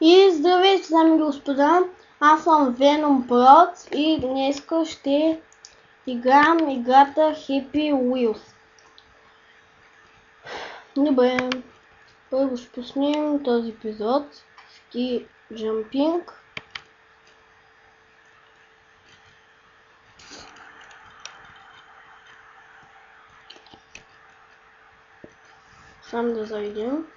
И здравейте, дами и господа, аз съм Venom Prot и днес ще играем играта Happy Wheels. Добре, първо ще пуснем този епизод Ski Jumping. Сам да зайдем.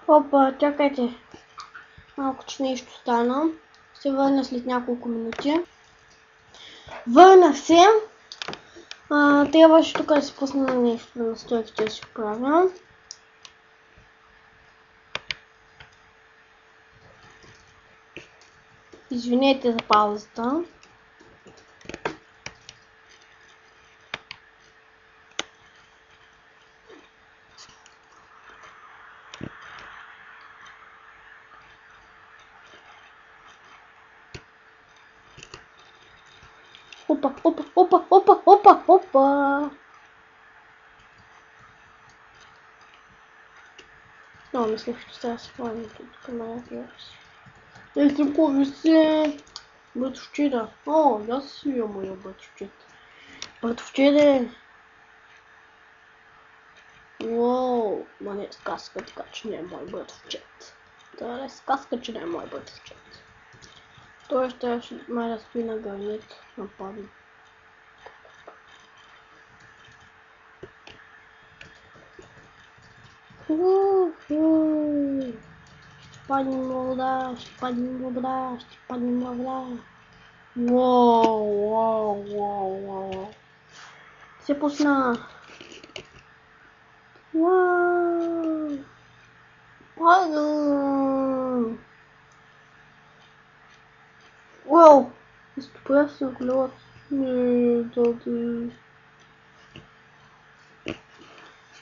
Опа, чакайте. Малко че нещо стана. Ще върна след няколко минути. Върна се. Трябваше тук да се пусна на нещо на настройките да си правя. Извинете за паузата. Опа, опа, опа, опа, опа, опа. Não, mas se está falando tudo que não é. Ele tem повесе Батовчеда. О, да си я моя Батовчед. Батовчеде. Уоу, ма не е сказка, така че не е мой Батовчед. Това е сказка, че не е мой Батовчед. Той ще ме разпи на гърнит на пади. Паднем вода, ще паднем вода, ще паднем вода. Воу, воу, воу, воу. Се пусна. Вау! Падам! Вау! Изтопя се колелото. Не, този...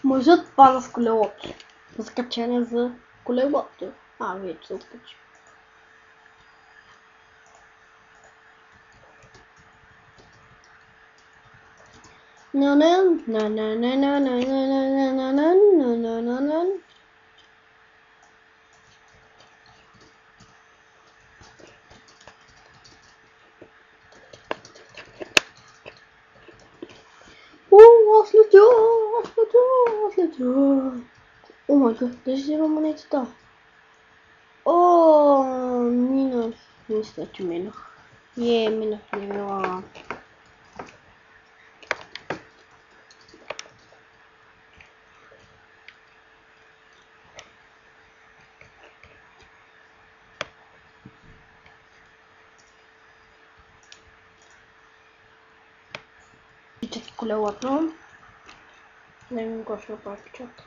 Мъжът пада с колелото. Закачение за колелото. Вече се откачи. Аз летя. О май гад, даже взема монетата. О, минах. Мисля, че минах. Минах. Печат колелото. Не ми го ще направя печат.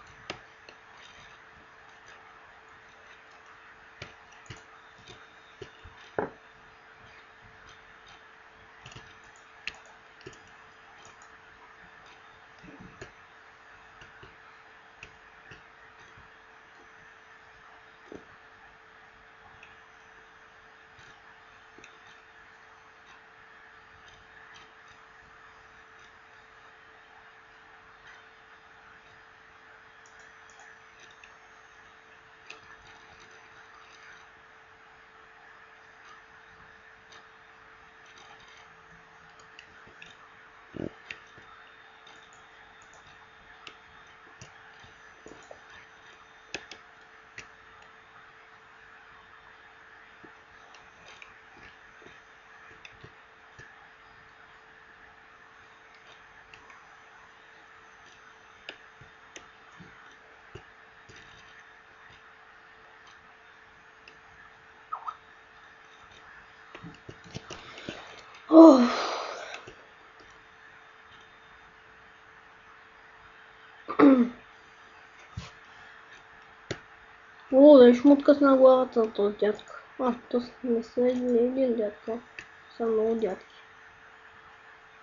О, да еще мутка на главата на този дядка. То не са един дядка. Са много дядки.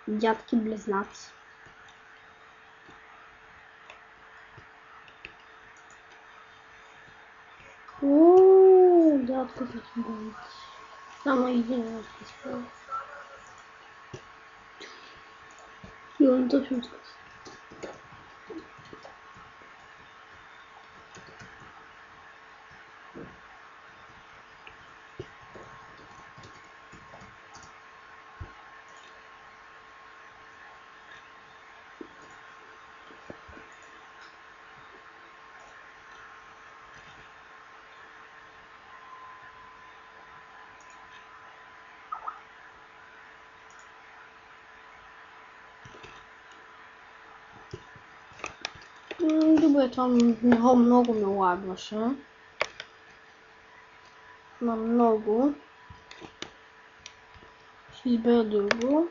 Дядки близнаци. Дядка с болици. Само един раз се справя. И он точно скъс. Добре, това много ме лагваше. На много. Ще избера друго.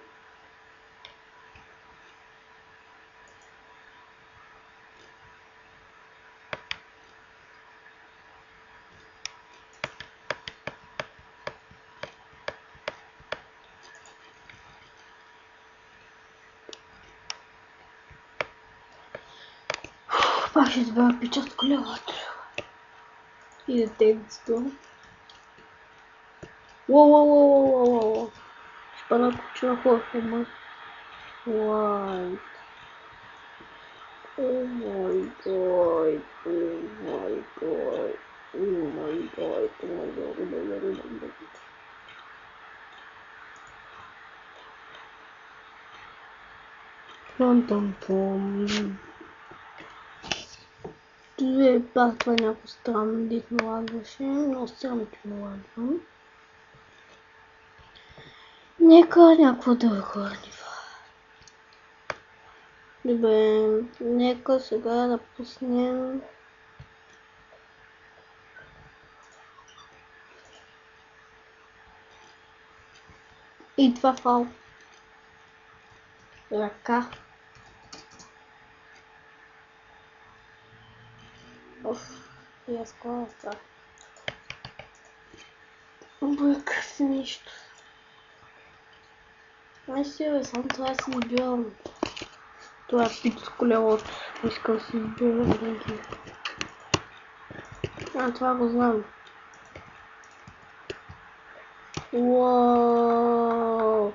Пак ще избера пича с колелата. И детенцето. Воу. Ще пада кучина хора. White. Oh my god. Пом. Това е някакво странно, дит ме лагваше. Много странно, че ме лагвам. Нека някакво друго ниво. Добре, нека сега да пуснем и това фал. Ръка. И аз класа. Обърках се нещо. Ай си, само трябва да си избирам. Това е пич с колелото. Искам да си избирам други. Това го знам. Уау!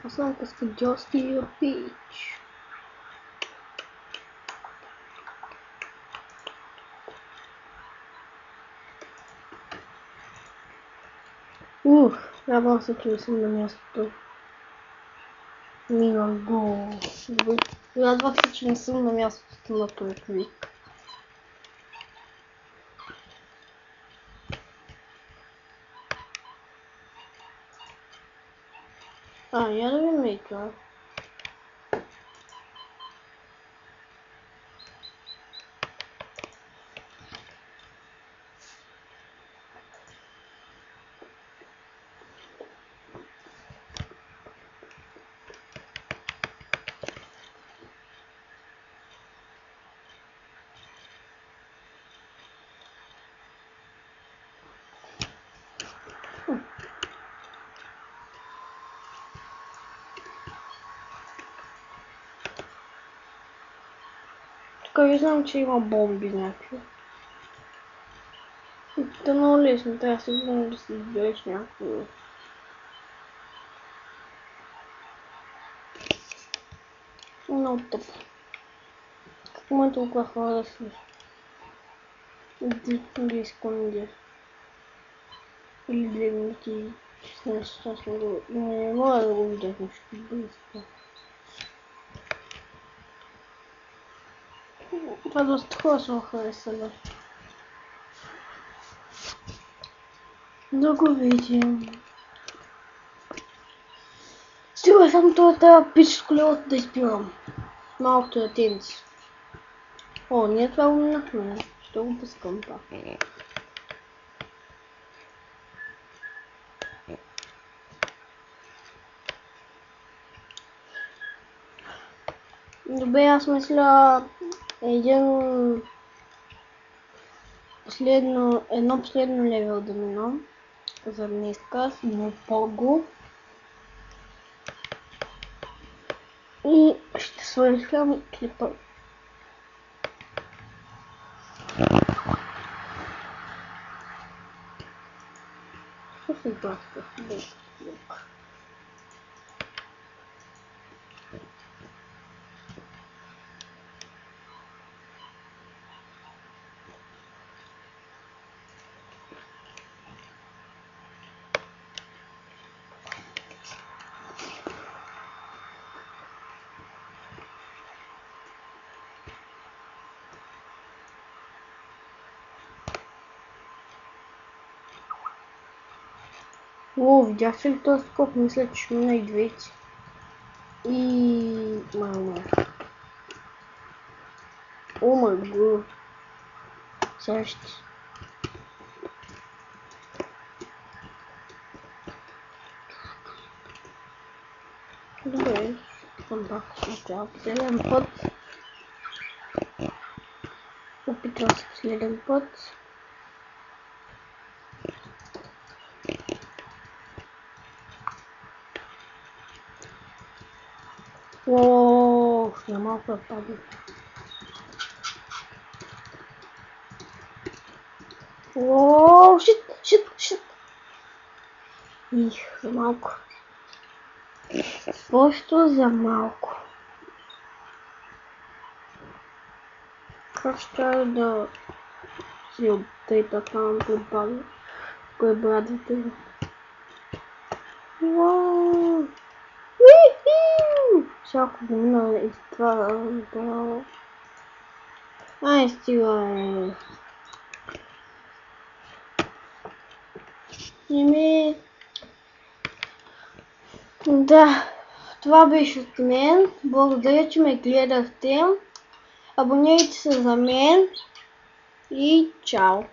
Аз съм каскадьорски пич. Радвам се, че не съм на мястото. Мина го. Радвах се, че не съм на мястото на този квик. Я да ви мейка. Тук виждам, че има бомби някакви. Това е много лесно, трябва сигурно да си избереш някакво. Много тъпо. Как има толкова хора да си? 2 секунди. Или 2 минути. 16 часа. Не мога да го видя нещо бързо. Това доста хора са харесали. Да го видим. Стига само това пич с колелото да изпивам. Малкото детенце. Ние това го минахме. Ще го пускам пак. Добре, аз мисля едно последно левел да минам за днеска с Пого. И ще свършим клипа. Що се гласка? О, видяхте ли този скок? Мисля, че мина и двете. И... мама. О май гад. Сега ще... Добре. Пак начало последен път. Опитвам се последен път. Ооо, я малко да падна. Ооо, шит. Их, за малко. Просто за малко. Как ще да си оттейта там припада? Кой брадите? Уау! Всяко го мина и това да... Ай, стига. Да, това беше от мен. Благодаря, че ме гледахте. Абонирайте се за мен и чао!